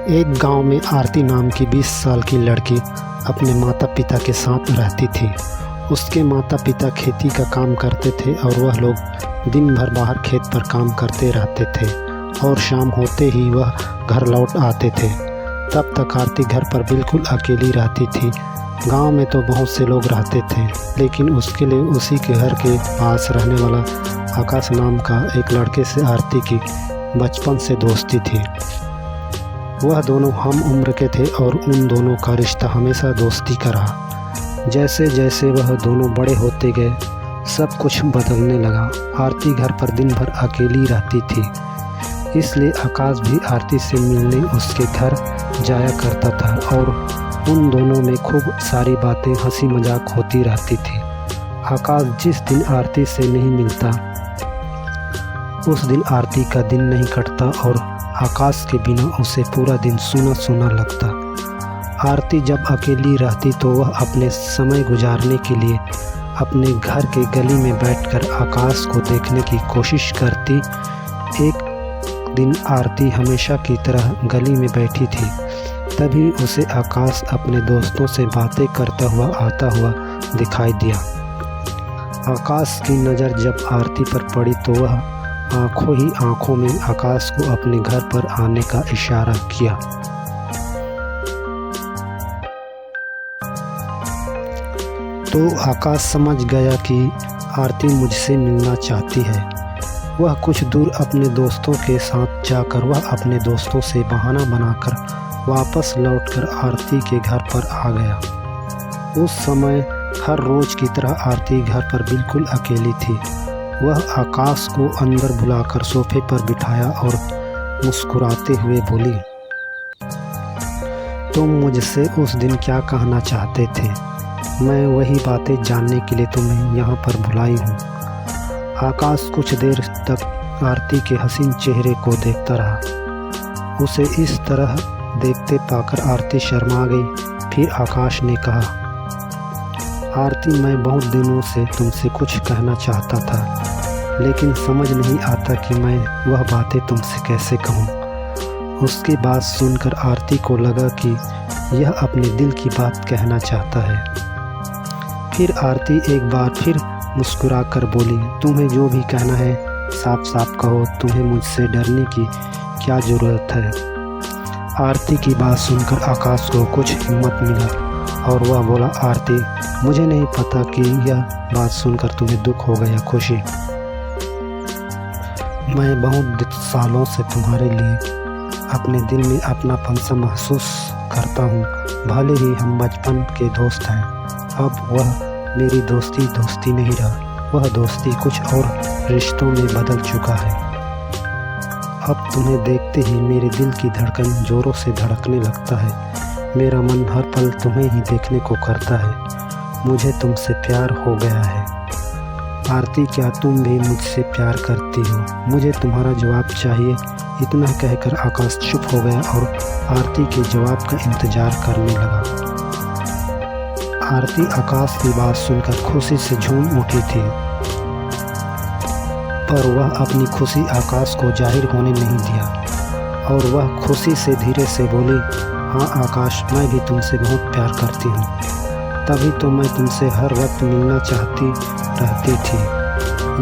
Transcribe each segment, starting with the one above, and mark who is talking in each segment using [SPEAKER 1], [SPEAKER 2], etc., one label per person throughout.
[SPEAKER 1] एक गांव में आरती नाम की 20 साल की लड़की अपने माता पिता के साथ रहती थी। उसके माता पिता खेती का काम करते थे और वह लोग दिन भर बाहर खेत पर काम करते रहते थे और शाम होते ही वह घर लौट आते थे। तब तक आरती घर पर बिल्कुल अकेली रहती थी। गांव में तो बहुत से लोग रहते थे, लेकिन उसके लिए उसी के घर के पास रहने वाला आकाश नाम का एक लड़के से आरती की बचपन से दोस्ती थी। वह दोनों हम उम्र के थे और उन दोनों का रिश्ता हमेशा दोस्ती का रहा। जैसे जैसे वह दोनों बड़े होते गए, सब कुछ बदलने लगा। आरती घर पर दिन भर अकेली रहती थी, इसलिए आकाश भी आरती से मिलने उसके घर जाया करता था और उन दोनों में खूब सारी बातें हंसी मजाक होती रहती थी। आकाश जिस दिन आरती से नहीं मिलता, उस दिन आरती का दिन नहीं कटता और आकाश के बिना उसे पूरा दिन सूना सूना लगता। आरती जब अकेली रहती तो वह अपने समय गुजारने के लिए अपने घर के गली में बैठकर आकाश को देखने की कोशिश करती। एक दिन आरती हमेशा की तरह गली में बैठी थी, तभी उसे आकाश अपने दोस्तों से बातें करता हुआ आता हुआ दिखाई दिया। आकाश की नज़र जब आरती पर पड़ी तो वह आंखों ही आंखों में आकाश को अपने घर पर आने का इशारा किया। तो आकाश समझ गया कि आरती मुझसे मिलना चाहती है। वह कुछ दूर अपने दोस्तों के साथ जाकर वह अपने दोस्तों से बहाना बनाकर वापस लौटकर आरती के घर पर आ गया। उस समय हर रोज़ की तरह आरती घर पर बिल्कुल अकेली थी। वह आकाश को अंदर बुलाकर सोफे पर बिठाया और मुस्कुराते हुए बोली, तुम मुझसे उस दिन क्या कहना चाहते थे? मैं वही बातें जानने के लिए तुम्हें यहाँ पर बुलाई हूँ। आकाश कुछ देर तक आरती के हसीन चेहरे को देखता रहा। उसे इस तरह देखते पाकर आरती शर्मा गई। फिर आकाश ने कहा, आरती, मैं बहुत दिनों से तुमसे कुछ कहना चाहता था, लेकिन समझ नहीं आता कि मैं वह बातें तुमसे कैसे कहूँ। उसकी बात सुनकर आरती को लगा कि यह अपने दिल की बात कहना चाहता है। फिर आरती एक बार फिर मुस्कुराकर बोली, तुम्हें जो भी कहना है साफ साफ कहो, तुम्हें मुझसे डरने की क्या ज़रूरत है। आरती की बात सुनकर आकाश को कुछ हिम्मत मिला और वह बोला, आरती, मुझे नहीं पता कि यह बात सुनकर तुम्हें दुख होगा या खुशी। मैं बहुत सालों से तुम्हारे लिए अपने दिल में अपनापन सा महसूस करता हूँ। भले ही हम बचपन के दोस्त हैं, अब वह मेरी दोस्ती नहीं रहा। वह दोस्ती कुछ और रिश्तों में बदल चुका है। अब तुम्हें देखते ही मेरे दिल की धड़कन ज़ोरों से धड़कने लगता है। मेरा मन हर पल तुम्हें ही देखने को करता है। मुझे तुमसे प्यार हो गया है। आरती, क्या तुम भी मुझसे प्यार करती हो? मुझे तुम्हारा जवाब चाहिए। इतना कहकर आकाश चुप हो गया और आरती के जवाब का इंतज़ार करने लगा। आरती आकाश की बात सुनकर खुशी से झूम उठी थी, पर वह अपनी खुशी आकाश को जाहिर होने नहीं दिया और वह खुशी से धीरे से बोली, हाँ आकाश, मैं भी तुमसे बहुत प्यार करती हूँ। तभी तो मैं तुमसे हर वक्त मिलना चाहती रहती थी।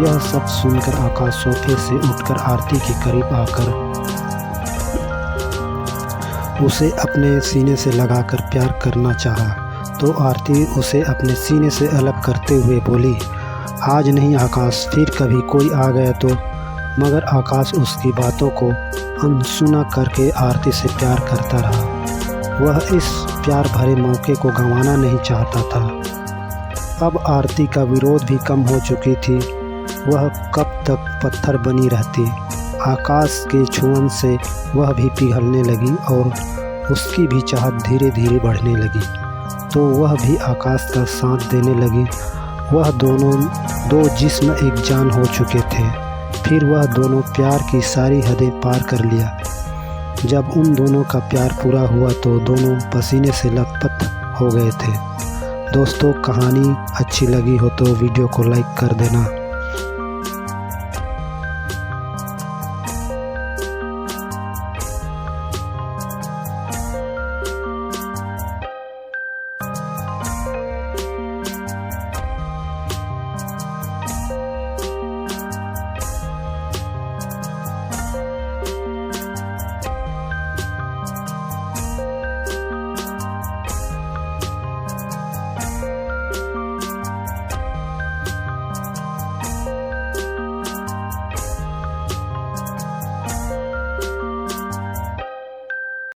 [SPEAKER 1] यह सब सुनकर आकाश सोफे से उठकर आरती के करीब आकर उसे अपने सीने से लगाकर प्यार करना चाहा, तो आरती उसे अपने सीने से अलग करते हुए बोली, आज नहीं आकाश, फिर कभी कोई आ गया तो। मगर आकाश उसकी बातों को अनसुना करके आरती से प्यार करता रहा। वह इस प्यार भरे मौके को गंवाना नहीं चाहता था। अब आरती का विरोध भी कम हो चुकी थी। वह कब तक पत्थर बनी रहती। आकाश के छुअन से वह भी पिघलने लगी और उसकी भी चाहत धीरे धीरे बढ़ने लगी, तो वह भी आकाश का साथ देने लगी। वह दोनों दो जिस्म एक जान हो चुके थे। फिर वह दोनों प्यार की सारी हदें पार कर लिया। जब उन दोनों का प्यार पूरा हुआ तो दोनों पसीने से लथपथ हो गए थे। दोस्तों, कहानी अच्छी लगी हो तो वीडियो को लाइक कर देना।